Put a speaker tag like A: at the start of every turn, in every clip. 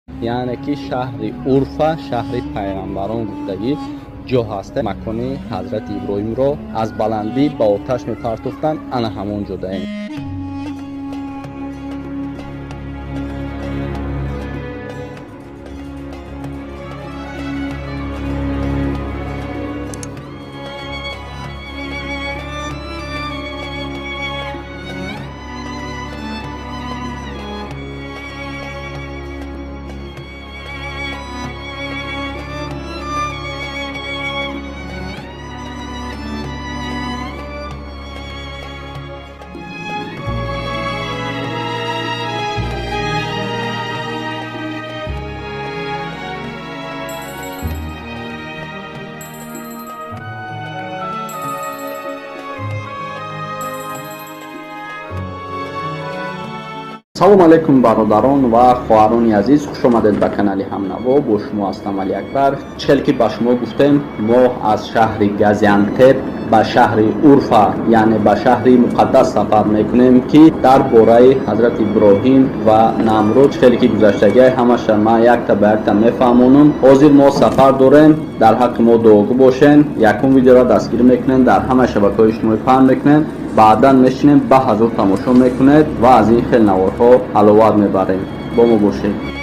A: یعنی که شهر عرفا شهر پیغمبران گفتگی جو هسته. مکان حضرت ابراهیم رو از بلندی با آتش میپرتوفتن، انا همون جدا این. سلام علیکم برادران و خواهران عزیز، خوش آمدید به کانال همنوا. با شما هستم علی اکبر. چل که به شما گفتیم ما از شهر گازیانتپ به شهر عرفا یعنی به شهر مقدس سفر میکنیم که در باره حضرت ابراهیم و نمرود چل که گذشتگی همش ما یک تا به یک تا میفهمونم. حاضر ما سفر داریم، در حق ما دعاگو باشین. یکم ویدیو را دستگیر میکنین، در همه شبکه‌های اجتماعی پخش میکنین، بعدا میشینیم به حضور تماشا میکنید و از این خیلی نوارها حلاوت میبریم. با ما باشید.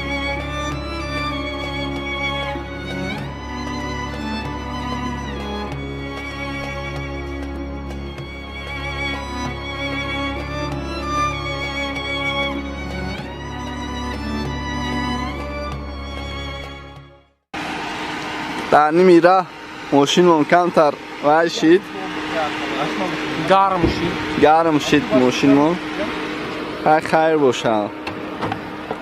A: در نمی راه ماشین کمتر وای شید گرم شید ماشین ما. خیر باشه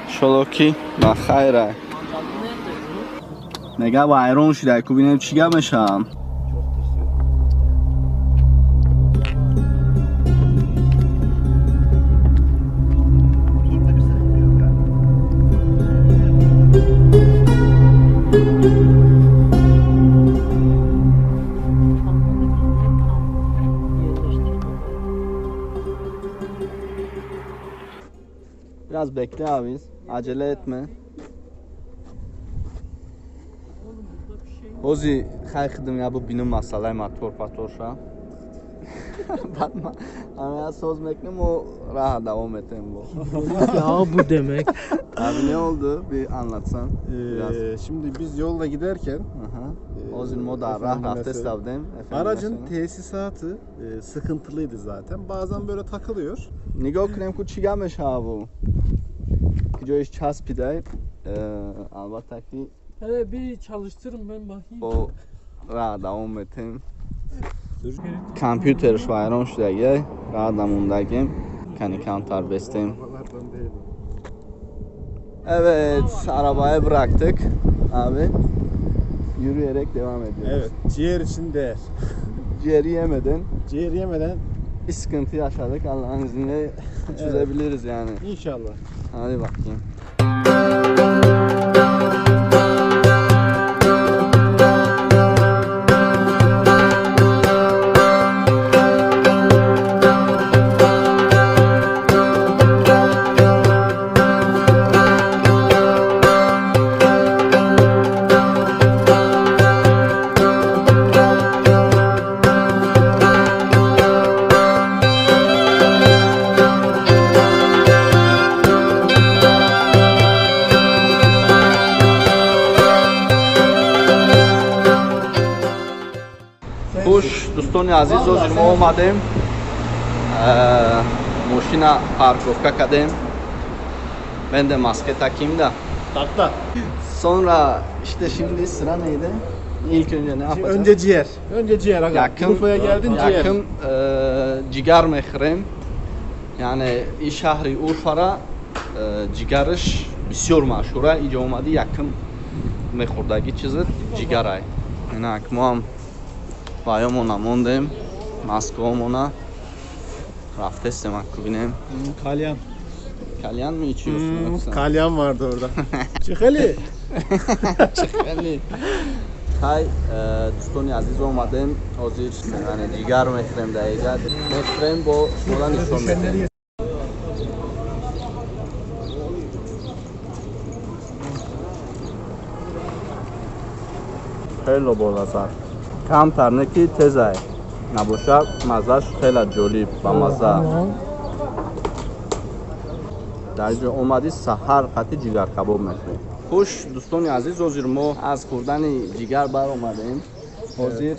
A: شلوکی ما خیره نگه با ایران شده که بینیم چی گم میشم. Biraz bekle abi, acele etme. Ozi, xayxidim ya bu benim masalay motor patorşa. Ama ya söz meklem o rahat devam edeyim bu.
B: Ya bu demek.
A: Abi ne oldu? Bir anlatsan.
C: Şimdi biz yolda giderken
A: Ozi moda rahat teslavdım.
C: aracın tesisatı sıkıntılıydı zaten. Bazen böyle takılıyor.
A: نگاه کنیم که چی گمش ها bu. جایش چسبیده. البته ki
B: Hele bir çalıştırın ben bakayım.
A: o rahat devam edeyim. کامپیوترش ویران شده بعد موندگیم کنی کمتر بستیم. Evet, arabayı bıraktık abi, yürüyerek devam ediyoruz.
C: Evet, ciğer için değer.
A: Ciğeri yemeden
C: Ciğer yemeden
A: bir sıkıntı yaşadık, Allah'ın izniyle çözebiliriz yani.
C: inşallah.
A: Hadi bakayım. خوش دوستان عزیز، حاضر ما اومدیم ماشینا parkovka کردیم. Ben de maske takayım da.
C: Takla.
A: Sonra işte şimdi sıra neydi? İlk önce ne yapacağız?
C: Önce ciğer. Önce ciğer aga.
A: Yakın,
C: Urfa'ya geldin ciğer.
A: yakın cigar mehrem. Yani این شهر عرفا جیگرش بسیار مشهوره. اینجا اومدی یکم میخوردگی چیز جیگره. اینک ما هم bayamona mondem maskomona rafteste makubinem.
C: Kalyan.
A: Kalyan mı içiyorsun yoksa?
C: Kalyan vardı orada. Çıkali.
A: Çıkali. Hay دوستان عزیز اومدیم حاضر یعنی دیگر مخرم دقیقه مخرم با شما نشون میدیم. خیلی بولازد کمتر نه که تزه نباشه مزهش خیلی جالب با مزه در اینجا اومدی سحر قطعی جگر کباب میخوریم. خوش دوستان عزیز حاضر ما از خوردن جگر بر اومدیم. حاضر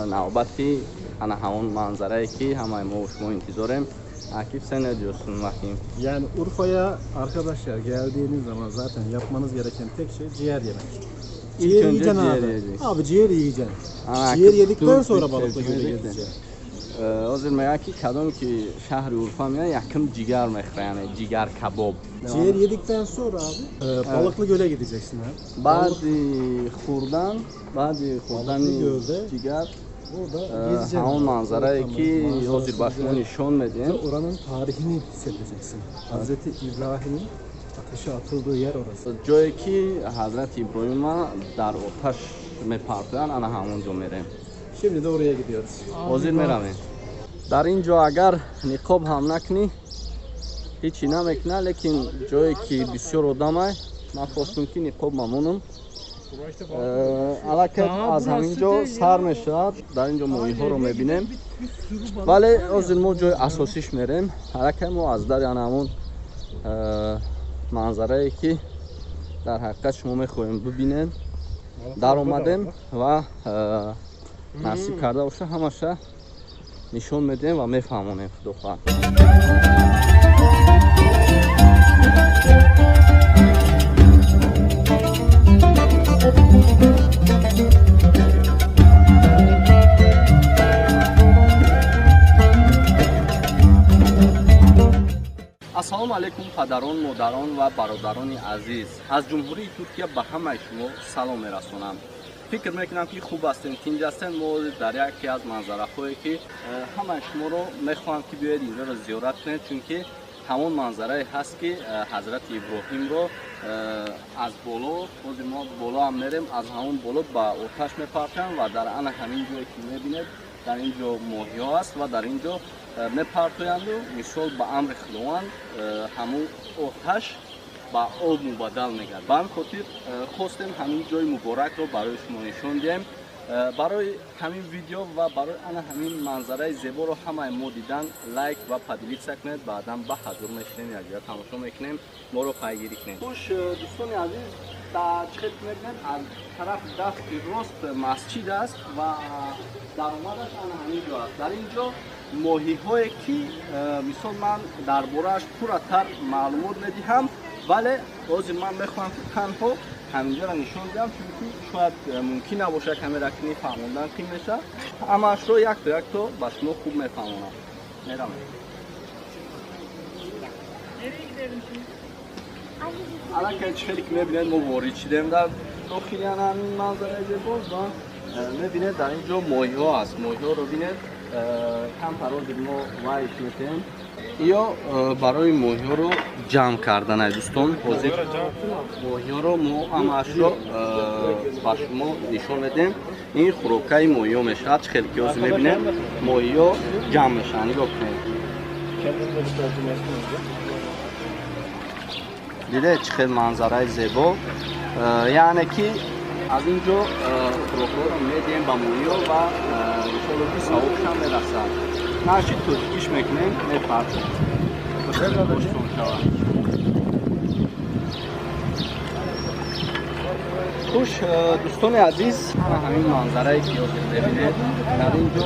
A: نوبتی ana همون manzarayı ki hemen hoşuma intizarım. Akif sen ne diyorsun bakayım?
C: Yani Urfa'ya arkadaşlar geldiğiniz zaman zaten yapmanız gereken tek şey ciğer yemek. Ciğer
A: önce
C: yiyeceksin
A: ciğer
C: abi.
A: yiyeceksin.
C: Abi ciğer yiyeceksin.
A: Ana,
C: Ciğer
A: Akif,
C: yedikten
A: dur,
C: sonra
A: bir
C: balıkla
A: şey
C: göle
A: söyleyeyim.
C: gezeceksin.
A: حاضر میگه که کدام که شهر اروپا میاد یکم جگر میخوره یعنی جگر کباب.
C: Ciğer yedikten sonra abi balıklı göle gideceksin abi.
A: خوردن
C: gölde
A: جگر
C: orada gezeceksin.
A: همون منظره که حاضر
C: Manzarası
A: به شما
C: güzel.
A: نشان
C: Ve
A: میدیم.
C: oranın tarihini hissedeceksin. Hazreti İbrahim'in ateşe atıldığı yer orası.
A: جایی که حضرت ابراهیم در آتش میپرتند انا همونجا میریم.
C: Şimdi de oraya gidiyoruz.
A: حاضر میرویم. در اینجا اگر نقاب هم نکنی هیچی نمیکنه لیکن جایی که بسیار آدم های من خواستم که نقاب ممنونم. علاکت از همینجا سر میشد در اینجا ماهی ها رو میبینیم ولی از ما جای اساسیش میریم. علاکت ما از در یعنی همون منظره ای که در حقیقت شما میخواهیم ببینیم در اومدیم و نصیب کرده باشه همشه نشون میدیم و میفهمونیم خداوند. السلام علیکم پدران، مادران و برادران عزیز. از جمهوری ترکیه به همه شما سلام میرسونم. فکر میکنم که خوب هستین. اینجا هستین ما در یکی از منظره هایی که همه شما رو میخوام که بیاید اینجا رو زیارت کنید چون که همون منظره هست که حضرت ابراهیم رو از بالا ما بالا هم میریم از همون بالا با آتش میپرتن و در آن همین جایی که میبینید در اینجا ماهی ها است و در اینجا میپرتویند و مثال به امر خداوند همون آتش با آب مبادل میگرد. به همین خاطر خواستیم همین جای مبارک رو برای شما نشون دهیم. برای همین ویدیو و برای همین منظره زیبا رو همه ما دیدن لایک و پدیلیک کنید بعدا به حضور میشنیم یا دیگر تماشا میکنیم ما رو پیگیری کنید. خوش دوستان عزیز در چخیل میبینید از طرف دست راست مسجد است و در اومدش همین جا است. در اینجا ماهی هایی که مثال من درباره‌اش پورتر معلومات میدهم ولی باز من میخوام تنها همینجا را نشون بدم چون که شاید ممکن نباشه کامرا کنی فهموندن کی میشه اما اش رو یک تا با شما خوب میفهمونم. میرم. الان که چخیلی که میبینید ما وارد شدیم در داخل همین منظره زیبا میبینید در اینجا ماهی ها هست. ماهی ها رو بینید کم پرواز ما وایش میتیم یا برای ماهی ها رو جمع کردن های دوستان. حاضر ماهی ها رو ما همش رو با شما نشون میدیم. این خوراکای ماهی ها میشه خیلی که از میبینید ماهی ها جمع میشن. نگاه کنید دیده چه منظره زیبا یعنی که از اینجا خوراک‌ها رو میدیم با ماهی ها و انشاءالله که سوابش هم میرسن. نشید توجیهش میکنیم میپرچیم خیلی خوشتون شود. خوش دوستان عزیز همین منظره که ببینید در اینجا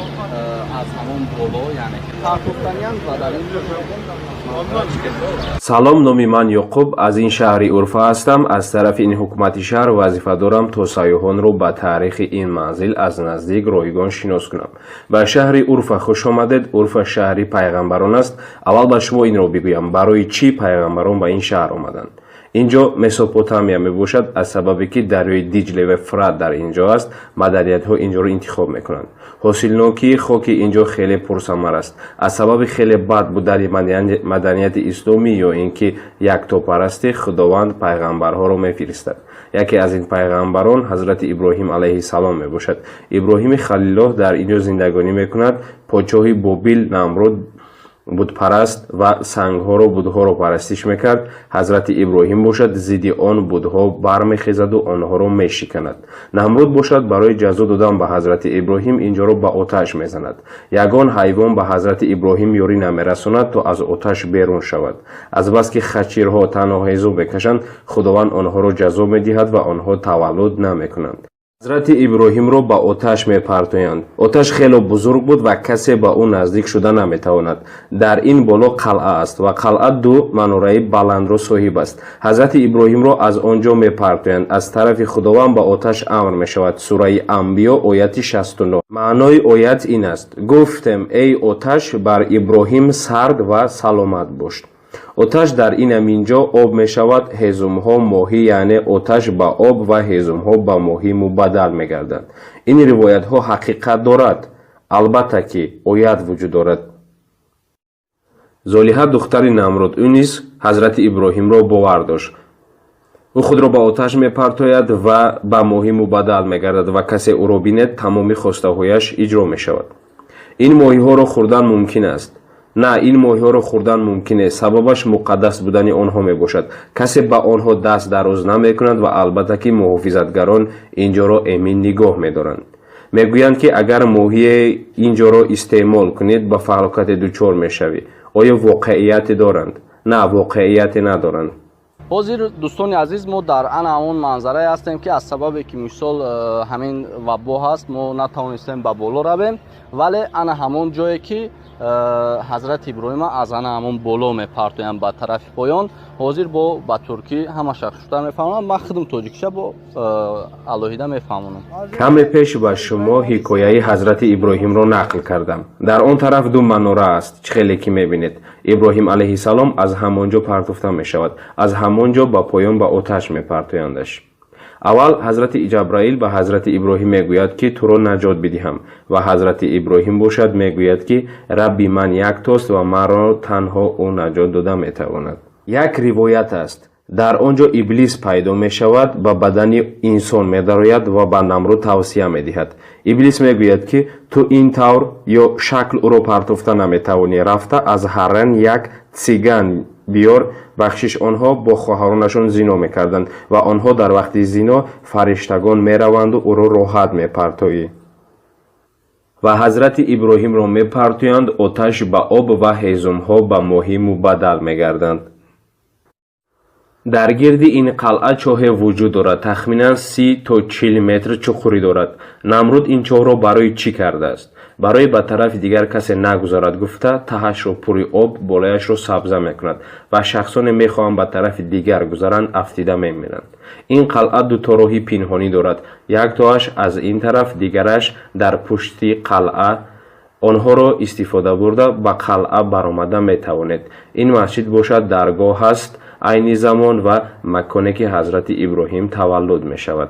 A: از همون بالا یعنی که پرتوفتنیان و در اینجا
D: سلام، نامی من یعقوب از این شهر اورفا هستم. از طرف این حکومت شهر وظیفه دارم تا سیاحان رو به تاریخ این منزل از نزدیک رایگان شناس کنم. به شهر اورفا خوش آمدید. اورفا شهری پیغمبران است. اول به شما این رو بگویم برای چی پیغمبران به این شهر آمدند. اینجا مسوپوتامیا می باشد از سببی که دریای دیجله و فرات در اینجا است. مدنیت ها اینجا رو انتخاب میکنند. حاصلناکی خاک اینجا خیلی پرثمر است. از سبب خیلی بد بودن مدنیت اسلامی یا اینکه یکتاپرستی خداوند پیغمبرها رو میفرستد. یکی از این پیغمبران حضرت ابراهیم علیه السلام می باشد. ابراهیم خلیل الله در اینجا زندگانی میکند. پادشاه بابل نمرود будпараст ва сангҳоро будҳоро парастиш мекард, ҳазрати иброҳим бошад зидди он будҳо бармехезаду онҳоро мешиканад. намруд бошад барои ҷазо додан ба ҳазрати иброҳим инҷоро ба оташ мезанад. ягон ҳайвон ба ҳазрати иброҳим ёрӣ намерасонад то аз оташ берун шавад. азбаски хачирҳо танҳо ҳезо мекашанд, худованд онҳоро ҷазо медиҳад ва онҳо таваллуд намекунанд. ҳазрати иброҳимро ба оташ мепартоянд. оташ хело бузург буд ва касе ба ӯ наздик шуда наметавонад. дар ин боло қалъа аст ва қалъа ду манораи баландро соҳиб аст. ҳазрати иброҳимро аз он ҷо мепартоянд. аз тарафи худованд ба оташ амр мешавад. сураи амбиё ояти 69. маънои оят ин аст: гуфтем эй оташ бар иброҳим сард ва саломат бош. оташ дар ин аминҷо об мешавад, ҳезумҳо моҳӣ, яъне оташ ба об ва ҳезумҳо ба моҳӣ мубаддал мегарданд. ин ривоятҳо ҳақиқат дорад, албатта ки оят вуҷуд дорад. золиҳа духтари намруд, ӯ низ ҳазрати иброҳимро бовар дошт. ӯ худро ба оташ мепартояд ва ба моҳӣ мубаддал мегардад ва касе ӯро бинед, тамоми хостаҳояш иҷро мешавад. ин моҳиҳоро хӯрдан мумкин аст? на, ин моҳиҳоро хӯрдан мумкин нест. сабабаш муқаддас будани онҳо мебошад. касе ба онҳо даст дароз намекунад ва албатта ки муҳофизатгарон инҷоро эмин нигоҳ медоранд. мегӯянд ки агар моҳие инҷоро истеъмол кунед, ба фалокате дучор мешавӣ. оё воқеияте доранд? на, воқеияте надоранд.
A: ҳозир дӯстони азиз, мо дар ана ҳамон манзарае ҳастем ки аз сабабе ки мисол ҳамин вабо ҳаст, мо натавонистем ба боло равем, вале ана ҳамон ҷое ки ҳазрати иброҳима аз ана ҳамон боло мепартоянд ба тарафи поён. ҳозир бо ба туркӣ ҳама шахшудар мефаҳмонам, ман худам тоҷикча бо алоҳида мефаҳмонам.
D: каме пеш ба шумо ҳикояи ҳазрати иброҳимро нақл кардам. дар он тараф ду манора аст, чихеле ки мебинед. иброҳим алайҳиссалом аз ҳамон ҷо партофта мешавад. аз ҳамон ҷо ба поён ба оташ мепартояндаш. аввал ҳазрати ҷабраил ба ҳазрати иброҳим мегӯяд ки туро наҷот бидиҳам ва ҳазрати иброҳим бошад мегӯяд ки рабби ман яктост ва маро танҳо ӯ наҷот дода метавонад. як ривоят аст, дар он ҷо иблис пайдо мешавад, ба бадани инсон медарояд ва ба намруд тавсия медиҳад. иблис мегӯяд ки ту ин тавр ё шакл ӯро партофта наметавонӣ, рафта аз ҳарран як циган биёр, бахшиш. онҳо бо хоҳаронашон зино мекарданд ва онҳо дар вақти зино фариштагон мераванду ӯро роҳат мепартоӣ. ва ҳазрати иброҳимро мепартоянд, оташ ба об ва ҳезумҳо ба моҳӣ мубаддал мегарданд. дар гирди ин қалъа чоҳе вуҷуд дорад. тахминан 30 то 40 метр чуқурӣ дорад. намруд ин чоҳро барои чӣ кардааст? барои ба тарафи дигар касе нагузарад гуфта, таҳашро пури об, болояшро сабза мекунад ва шахсоне мехоҳанд ба тарафи дигар гузаранд, афтида мемиранд. ин қалъа дуто роҳи пинҳонӣ дорад. як тоаш аз ин тараф, дигараш дар пушти қалъа. онҳоро истифода бурда ба қалъа баромада метавонед. ин масҷид бошад даргоҳ аст, айни замон ва маконе ки ҳазрати иброҳим таваллуд мешавад.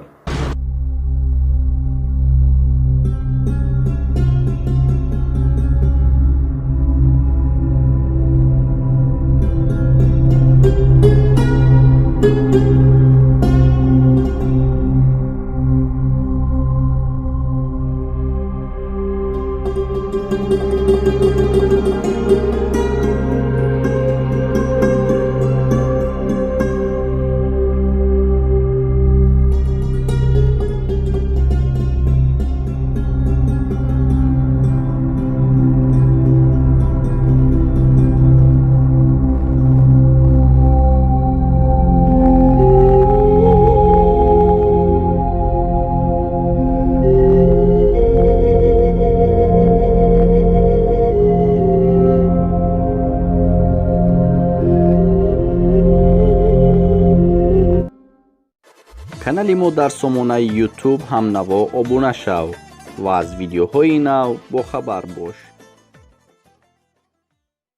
A: канали мо дар сомонаи YouTube ҳамнаво обуна шав ва аз видеоҳои нав бохабар бош.